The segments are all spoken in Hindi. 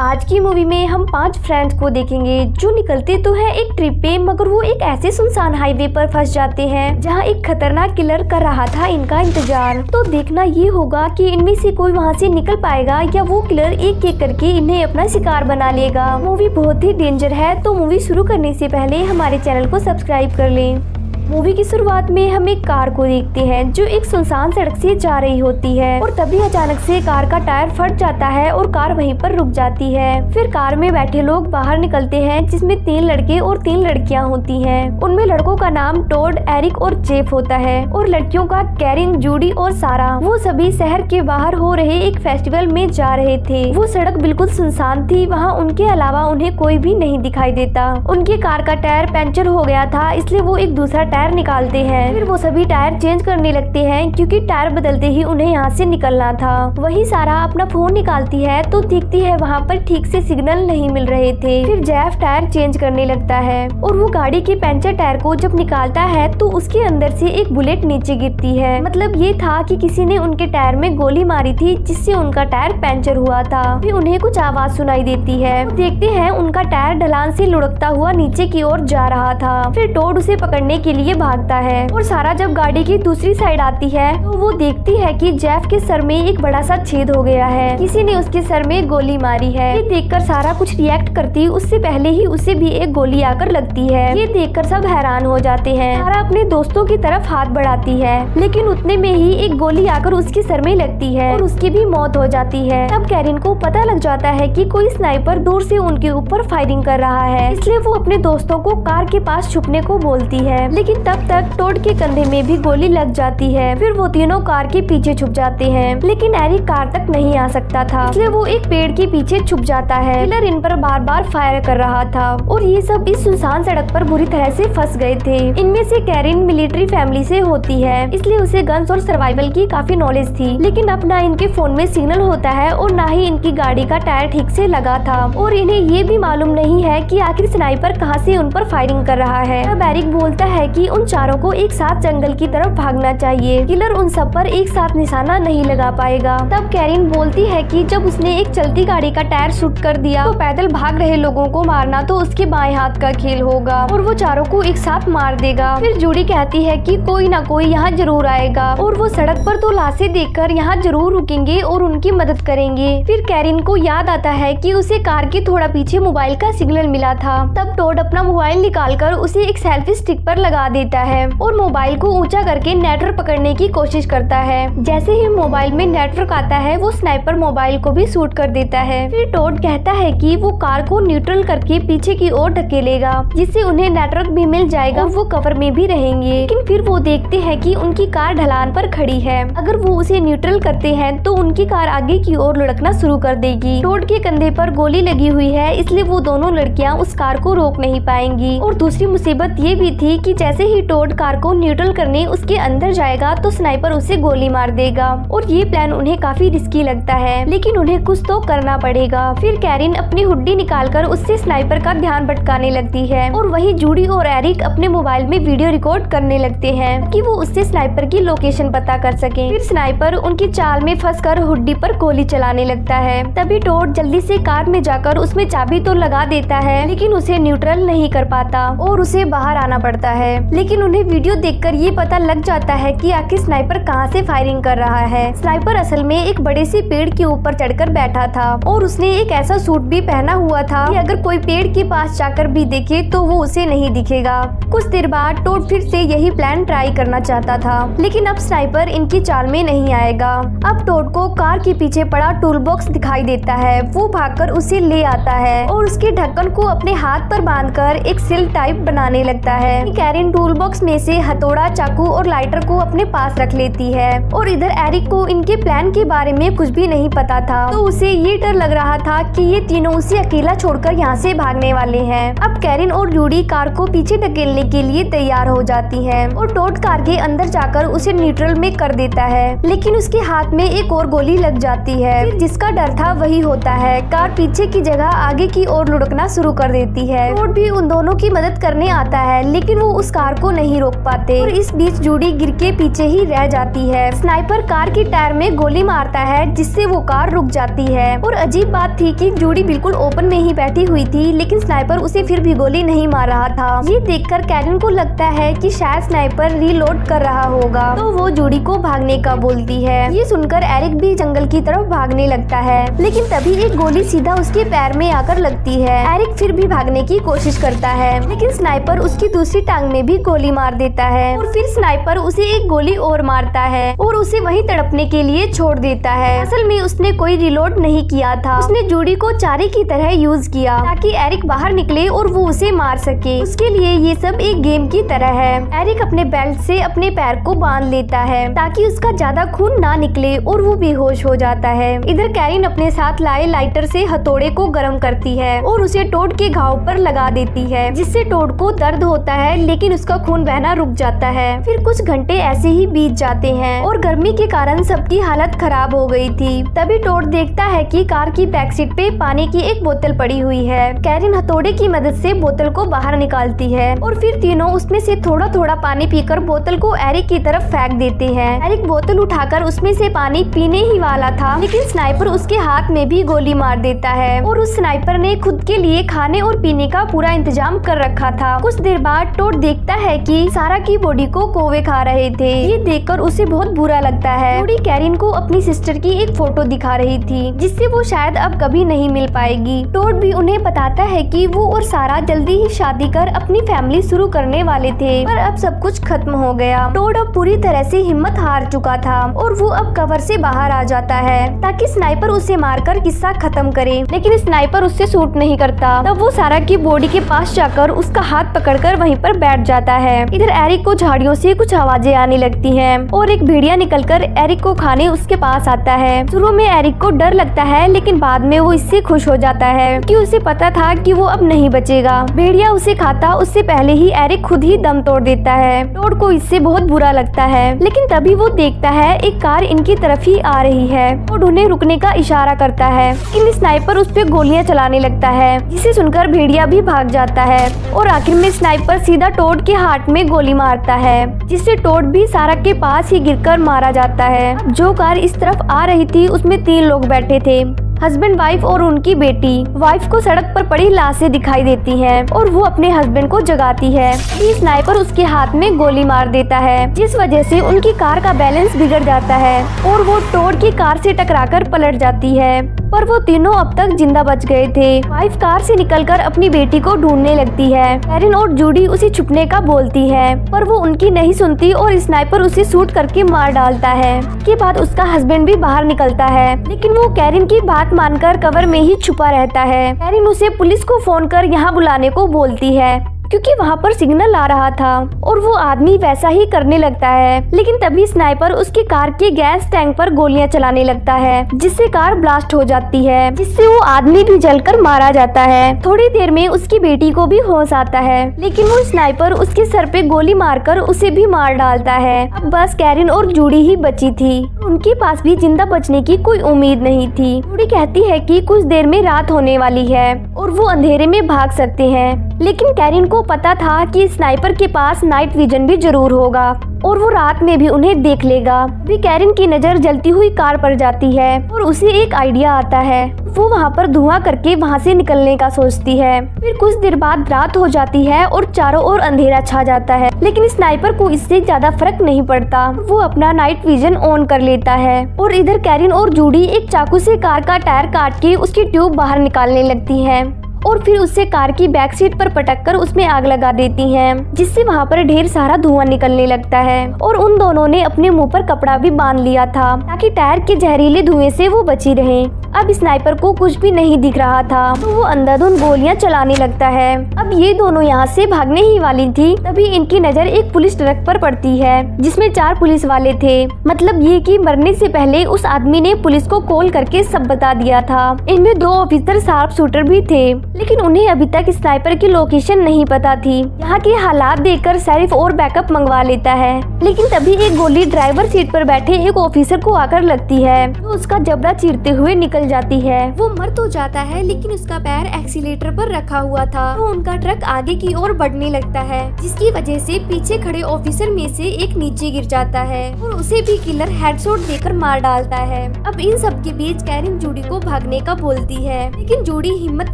आज की मूवी में हम 5 फ्रेंड्स को देखेंगे जो निकलते तो है एक ट्रिप पे, मगर वो एक ऐसे सुनसान हाईवे पर फंस जाते हैं जहाँ एक खतरनाक किलर कर रहा था इनका इंतजार। तो देखना ये होगा कि इनमें से कोई वहाँ से निकल पाएगा या वो किलर एक एक करके इन्हें अपना शिकार बना लेगा। मूवी बहुत ही डेंजर है, तो मूवी शुरू करने से पहले हमारे चैनल को सब्सक्राइब कर लें। मूवी की शुरुआत में हम एक कार को देखते हैं जो एक सुनसान सड़क से जा रही होती है और तभी अचानक से कार का टायर फट जाता है और कार वहीं पर रुक जाती है। फिर कार में बैठे लोग बाहर निकलते हैं जिसमें 3 लड़के और 3 लड़कियां होती हैं। उनमें लड़कों का नाम टॉड, एरिक और जेफ होता है और लड़कियों का कैरिन, जूडी और सारा। वो सभी शहर के बाहर हो रहे एक फेस्टिवल में जा रहे थे। वो सड़क बिल्कुल सुनसान थी, वहाँ उनके अलावा उन्हें कोई भी नहीं दिखाई देता। उनके कार का टायर पंचर हो गया था, इसलिए वो एक दूसरा टायर निकालते हैं। फिर वो सभी टायर चेंज करने लगते हैं क्योंकि टायर बदलते ही उन्हें यहाँ से निकलना था। वहीं सारा अपना फोन निकालती है तो देखती है वहाँ पर ठीक से सिग्नल नहीं मिल रहे थे। फिर जेफ टायर चेंज करने लगता है और वो गाड़ी के पंचर टायर को जब निकालता है तो उसके अंदर से एक बुलेट नीचे गिरती है। मतलब ये था कि किसी ने उनके टायर में गोली मारी थी जिससे उनका टायर पंचर हुआ था। फिर उन्हें कुछ आवाज सुनाई देती है। तो देखते हैं उनका टायर ढलान से लुढ़कता हुआ नीचे की ओर जा रहा था। फिर टॉड उसे पकड़ने के लिए भागता है और सारा जब गाड़ी की दूसरी साइड आती है तो वो देखती है कि जेफ के सर में एक बड़ा सा छेद हो गया है, किसी ने उसके सर में गोली मारी है। ये देखकर सारा कुछ रिएक्ट करती उससे पहले ही उसे भी एक गोली आकर लगती है। ये देखकर सब हैरान हो जाते हैं। सारा अपने दोस्तों की तरफ हाथ बढ़ाती है लेकिन उतने में ही एक गोली आकर उसके सर में लगती है और उसकी भी मौत हो जाती है। तब कैरिन को पता लग जाता है कि कोई स्नाइपर दूर से उनके ऊपर फायरिंग कर रहा है, इसलिए वो अपने दोस्तों को कार के पास छुपने को बोलती है। लेकिन तब तक टॉड के कंधे में भी गोली लग जाती है। फिर वो तीनों कार के पीछे छुप जाते हैं, लेकिन एरिक कार तक नहीं आ सकता था, इसलिए वो एक पेड़ के पीछे छुप जाता है। किलर इन पर बार बार फायर कर रहा था और ये सब इस सुनसान सड़क पर बुरी तरह से फंस गए थे। इनमें से कैरिन मिलिट्री फैमिली से होती है, इसलिए उसे गन्स और सर्वाइवल की काफी नॉलेज थी। लेकिन अब ना इनके फोन में सिग्नल होता है और ना ही इनकी गाड़ी का टायर ठीक से लगा था और इन्हें ये भी मालूम नहीं है कि आखिर स्नाइपर कहाँ से उन पर फायरिंग कर रहा है। अब एरिक बोलता है कि उन चारों को एक साथ जंगल की तरफ भागना चाहिए, किलर उन सब पर एक साथ निशाना नहीं लगा पाएगा। तब कैरिन बोलती है कि जब उसने एक चलती गाड़ी का टायर शूट कर दिया तो पैदल भाग रहे लोगों को मारना तो उसके बाएं हाथ का खेल होगा और वो चारों को एक साथ मार देगा। फिर जूडी कहती है कि कोई ना कोई यहाँ जरूर आएगा और वो सड़क पर 2 लाशें देखकर यहाँ जरूर रुकेंगे और उनकी मदद करेंगे। फिर कैरिन को याद आता है कि उसे कार के थोड़ा पीछे मोबाइल का सिग्नल मिला था। तब टॉड अपना मोबाइल निकालकर उसे एक सेल्फी स्टिक पर लगा देता है और मोबाइल को ऊंचा करके नेटवर्क पकड़ने की कोशिश करता है। जैसे ही मोबाइल में नेटवर्क आता है वो स्नाइपर मोबाइल को भी शूट कर देता है। फिर टॉड कहता है कि वो कार को न्यूट्रल करके पीछे की ओर ढकेलेगा जिससे उन्हें नेटवर्क भी मिल जाएगा और वो कवर में भी रहेंगे। लेकिन फिर वो देखते हैं कि उनकी कार ढलान पर खड़ी है, अगर वो उसे न्यूट्रल करते हैं तो उनकी कार आगे की ओर लुढ़कना शुरू कर देगी। टॉड के कंधे पर गोली लगी हुई है, इसलिए वो दोनों लड़कियां उस कार को रोक नहीं पाएंगी। और दूसरी मुसीबत ये भी थी कि जैसे ही टॉड कार को न्यूट्रल करने उसके अंदर जाएगा तो स्नाइपर उसे गोली मार देगा और ये प्लान उन्हें काफी रिस्की लगता है, लेकिन उन्हें कुछ तो करना पड़ेगा। फिर कैरिन अपनी हुड्डी निकालकर उससे स्नाइपर का ध्यान भटकाने लगती है और वहीं जूडी और एरिक अपने मोबाइल में वीडियो रिकॉर्ड करने लगते हैं कि वो उससे स्नाइपर की लोकेशन पता कर सके। फिर स्नाइपर उनकी चाल में फंसकर हुड्डी पर गोली चलाने लगता है। तभी टॉड जल्दी से कार में जाकर उसमें चाबी तो लगा देता है, लेकिन उसे न्यूट्रल नहीं कर पाता और उसे बाहर आना पड़ता है। लेकिन उन्हें वीडियो देखकर ये पता लग जाता है कि आखिर स्नाइपर कहां से फायरिंग कर रहा है। स्नाइपर असल में एक बड़े से पेड़ के ऊपर चढ़कर बैठा था और उसने एक ऐसा सूट भी पहना हुआ था कि अगर कोई पेड़ के पास जाकर भी देखे तो वो उसे नहीं दिखेगा। कुछ देर बाद टॉड फिर से यही प्लान ट्राई करना चाहता था, लेकिन अब स्नाइपर इनकी चाल में नहीं आएगा। अब टॉड को कार के पीछे पड़ा टूल बॉक्स दिखाई देता है। वो भागकर उसे ले आता है और उसके ढक्कन को अपने हाथ पर बांधकर एक सिल टाइप बनाने लगता है। कैरिन टूल बॉक्स में से हथौड़ा, चाकू और लाइटर को अपने पास रख लेती है और इधर एरिक को इनके प्लान के बारे में कुछ भी नहीं पता था, तो उसे ये डर लग रहा था कि ये तीनों उसे अकेला छोड़कर यहाँ से भागने वाले हैं। अब कैरिन और जूडी कार को पीछे धकेलने के लिए तैयार हो जाती हैं और टॉड कार के अंदर जाकर उसे न्यूट्रल में कर देता है, लेकिन उसके हाथ में एक और गोली लग जाती है। फिर जिसका डर था वही होता है, कार पीछे की जगह आगे की ओर लुढ़कना शुरू कर देती है। टॉड भी उन दोनों की मदद करने आता है, लेकिन वो उस कार कार को नहीं रोक पाते और इस बीच जूडी गिर के पीछे ही रह जाती है। स्नाइपर कार की टायर में गोली मारता है जिससे वो कार रुक जाती है। और अजीब बात थी कि जूडी बिल्कुल ओपन में ही बैठी हुई थी, लेकिन स्नाइपर उसे फिर भी गोली नहीं मार रहा था। ये देखकर कैरन को लगता है कि शायद स्नाइपर रीलोड कर रहा होगा, तो वो जूडी को भागने का बोलती है। ये सुनकर एरिक भी जंगल की तरफ भागने लगता है, लेकिन तभी एक गोली सीधा उसके पैर में आकर लगती है। एरिक फिर भी भागने की कोशिश करता है, लेकिन स्नाइपर उसकी दूसरी टांग में भी गोली मार देता है और फिर स्नाइपर उसे एक गोली और मारता है और उसे वहीं तड़पने के लिए छोड़ देता है। असल में उसने कोई रिलोड नहीं किया था, उसने जूडी को चारे की तरह यूज किया ताकि एरिक बाहर निकले और वो उसे मार सके। उसके लिए ये सब एक गेम की तरह है। एरिक अपने बेल्ट से अपने पैर को बांध लेता है ताकि उसका ज्यादा खून ना निकले और वो बेहोश हो जाता है। इधर कैरिन अपने साथ लाए लाइटर से हथौड़े को गर्म करती है और उसे टोड के घाव पर लगा देती है, जिससे टोड को दर्द होता है लेकिन उसका खून बहना रुक जाता है। फिर कुछ घंटे ऐसे ही बीत जाते हैं और गर्मी के कारण सबकी हालत खराब हो गई थी। तभी टोड देखता है कि कार की बैक सीट पे पानी की एक बोतल पड़ी हुई है। कैरिन हथौड़े की मदद से बोतल को बाहर निकालती है और फिर तीनों उसमें से थोड़ा थोड़ा पानी पीकर बोतल को एरिक की तरफ फेंक देते हैं। एरिक बोतल उठाकर उसमें से पानी पीने ही वाला था, लेकिन स्नाइपर उसके हाथ में भी गोली मार देता है और उस स्नाइपर ने खुद के लिए खाने और पीने का पूरा इंतजाम कर रखा था। कुछ देर बाद टोड देखता है कि सारा की बॉडी को कौवे खा रहे थे। ये देखकर उसे बहुत बुरा लगता है। जूडी कैरिन को अपनी सिस्टर की एक फोटो दिखा रही थी जिससे वो शायद अब कभी नहीं मिल पाएगी। टोड भी उन्हें बताता है कि वो और सारा जल्दी ही शादी कर अपनी फैमिली शुरू करने वाले थे, पर अब सब कुछ खत्म हो गया। टोड अब पूरी तरह से हिम्मत हार चुका था और वो अब कवर से बाहर आ जाता है ताकि स्नाइपर उसे मारकर किस्सा खत्म करे, लेकिन स्नाइपर उससे सूट नहीं करता। तब वो सारा की बॉडी के पास जाकर उसका हाथ पकड़कर वहीं पर बैठ जाता है। इधर एरिक को झाड़ियों से कुछ आवाजें आने लगती हैं और एक भेड़िया निकलकर एरिक को खाने उसके पास आता है। शुरू में एरिक को डर लगता है, लेकिन बाद में वो इससे खुश हो जाता है क्योंकि उसे पता था कि वो अब नहीं बचेगा। भेड़िया उसे खाता उससे पहले ही एरिक खुद ही दम तोड़ देता है। टोड को इससे बहुत बुरा लगता है, लेकिन तभी वो देखता है एक कार इनकी तरफ ही आ रही है और उन्हें रुकने का इशारा करता है, लेकिन स्नाइपर उस पे गोलियां चलाने लगता है, जिसे सुनकर भेड़िया भी भाग जाता है और आखिर में स्नाइपर सीधा टोड के हार्ट में गोली मारता है, जिससे टोड भी सारा के पास ही गिरकर मारा जाता है। जो कार इस तरफ आ रही थी उसमें 3 लोग बैठे थे, हस्बैंड, वाइफ और उनकी बेटी। वाइफ को सड़क पर पड़ी लाशें दिखाई देती हैं और वो अपने हस्बैंड को जगाती है। स्नाइपर उसके हाथ में गोली मार देता है, जिस वजह से उनकी कार का बैलेंस बिगड़ जाता है और वो टोड की कार से टकराकर पलट जाती है, पर वो तीनों अब तक जिंदा बच गए थे। वाइफ कार से निकलकर अपनी बेटी को ढूंढने लगती है। कैरिन और जूडी उसे छुपने का बोलती है, पर वो उनकी नहीं सुनती और स्नाइपर उसे शूट करके मार डालता है। के बाद उसका हस्बैंड भी बाहर निकलता है, लेकिन वो कैरिन की बात मानकर कवर में ही छुपा रहता है। कैरिन उसे पुलिस को फोन कर यहाँ बुलाने को बोलती है क्योंकि वहाँ पर सिग्नल आ रहा था और वो आदमी वैसा ही करने लगता है, लेकिन तभी स्नाइपर उसकी कार के गैस टैंक पर गोलियां चलाने लगता है, जिससे कार ब्लास्ट हो जाती है, जिससे वो आदमी भी जलकर मारा जाता है। थोड़ी देर में उसकी बेटी को भी होश आता है, लेकिन वो स्नाइपर उसके सर पे गोली मारकर उसे भी मार डालता है। अब बस कैरिन और जूडी ही बची थी, उनके पास भी जिंदा बचने की कोई उम्मीद नहीं थी। जूडी कहती है कि कुछ देर में रात होने वाली है और वो अंधेरे में भाग सकते हैं, लेकिन कैरिन को पता था कि स्नाइपर के पास नाइट विजन भी जरूर होगा और वो रात में भी उन्हें देख लेगा। भी कैरिन की नजर जलती हुई कार पर जाती है और उसे एक आइडिया आता है। वो वहाँ पर धुआं करके वहाँ से निकलने का सोचती है। फिर कुछ देर बाद रात हो जाती है और चारों ओर अंधेरा छा जाता है, लेकिन स्नाइपर को इससे ज्यादा फर्क नहीं पड़ता। वो अपना नाइट विजन ऑन कर लेता है और इधर कैरिन और जूडी एक चाकू से कार का टायर काट के उसकी ट्यूब बाहर निकालने लगती है और फिर उससे कार की बैक सीट पर पटककर उसमें आग लगा देती हैं, जिससे वहाँ पर ढेर सारा धुआं निकलने लगता है। और उन दोनों ने अपने मुंह पर कपड़ा भी बांध लिया था ताकि टायर के जहरीले धुएं से वो बची रहे। अब स्नाइपर को कुछ भी नहीं दिख रहा था, तो वो अंधाधुंध गोलियां चलाने लगता है। अब ये दोनों यहाँ से भागने ही वाली थी, तभी इनकी नजर एक पुलिस ट्रक पर पड़ती है जिसमें 4 पुलिस वाले थे। मतलब ये कि मरने से पहले उस आदमी ने पुलिस को कॉल करके सब बता दिया था। इनमें 2 ऑफिसर शार्प शूटर भी थे, लेकिन उन्हें अभी तक स्नाइपर की लोकेशन नहीं पता थी। यहाँ के हालात देखकर शेरिफ और बैकअप मंगवा लेता है, लेकिन तभी एक गोली ड्राइवर सीट पर बैठे एक ऑफिसर को आकर लगती है, तो उसका जबड़ा चीरते हुए निकल चल जाती है। वो मर तो जाता है लेकिन उसका पैर एक्सीलेटर पर रखा हुआ था तो उनका ट्रक आगे की ओर बढ़ने लगता है, जिसकी वजह से पीछे खड़े ऑफिसर में से एक नीचे गिर जाता है और उसे भी किलर हेडशॉट देकर मार डालता है। अब इन सब के बीच कैरिन जूडी को भागने का बोलती है, लेकिन जूडी हिम्मत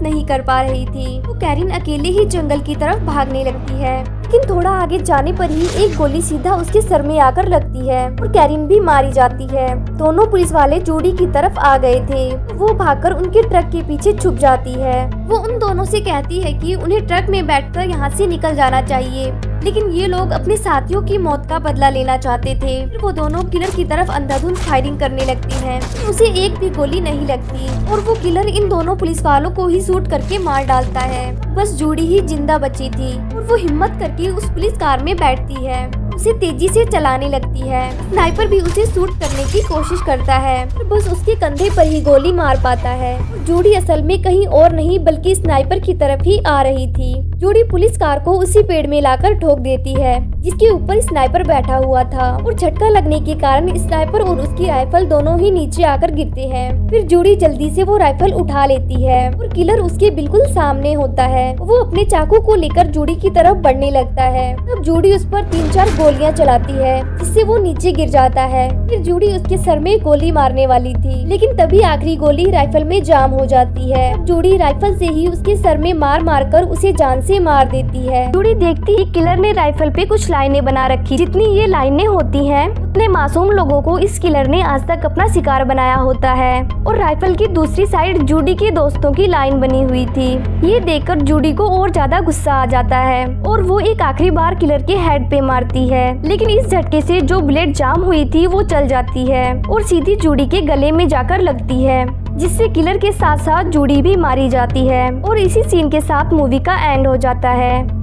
नहीं कर पा रही थी। वो कैरिन अकेले ही जंगल की तरफ भागने लगती है, लेकिन थोड़ा आगे जाने पर ही एक गोली सीधा उसके सर में आकर लगती है और कैरिन भी मारी जाती है। दोनों पुलिस वाले जूडी की तरफ आ गए थे। वो भागकर उनके ट्रक के पीछे छुप जाती है। वो उन दोनों से कहती है कि उन्हें ट्रक में बैठकर यहाँ से निकल जाना चाहिए, लेकिन ये लोग अपने साथियों की मौत का बदला लेना चाहते थे। फिर वो दोनों किलर की तरफ अंधाधुंध फायरिंग करने लगती हैं। उसे एक भी गोली नहीं लगती और वो किलर इन दोनों पुलिस वालों को ही शूट करके मार डालता है। बस जूडी ही जिंदा बची थी और वो हिम्मत करके उस पुलिस कार में बैठती है, उसे तेजी से चलाने लगती है। स्नाइपर भी उसे शूट करने की कोशिश करता है, बस उसके कंधे पर ही गोली मार पाता है। जूडी असल में कहीं और नहीं बल्कि स्नाइपर की तरफ ही आ रही थी। जूडी पुलिस कार को उसी पेड़ में लाकर ठोक देती है जिसके ऊपर स्नाइपर बैठा हुआ था और झटका लगने के कारण स्नाइपर और उसकी राइफल दोनों ही नीचे आकर गिरते हैं। फिर जूडी जल्दी से वो राइफल उठा लेती है और किलर उसके बिल्कुल सामने होता है। वो अपने चाकू को लेकर जूडी की तरफ बढ़ने लगता है। तब जूडी उस पर 3-4 गोलियां चलाती है जिससे वो नीचे गिर जाता है। फिर जूडी उसके सर में गोली मारने वाली थी, लेकिन तभी आखिरी गोली राइफल में जाम हो जाती है। जूडी राइफल से ही उसके सर में मार कर उसे जान से मार देती है। जूडी देखती है किलर ने राइफल पे कुछ लाइनें बना रखी। जितनी ये लाइनें होती हैं, उतने मासूम लोगों को इस किलर ने आज तक अपना शिकार बनाया होता है। और राइफल की दूसरी साइड जूडी के दोस्तों की लाइन बनी हुई थी। ये देखकर जूडी को और ज्यादा गुस्सा आ जाता है और वो एक आखिरी बार किलर के हेड पे मारती है, लेकिन इस झटके से जो बुलेट जाम हुई थी वो चल जाती है और सीधी जूडी के गले में जाकर लगती है, जिससे किलर के साथ साथ जूडी भी मारी जाती है। और इसी सीन के साथ मूवी का एंड हो जाता है।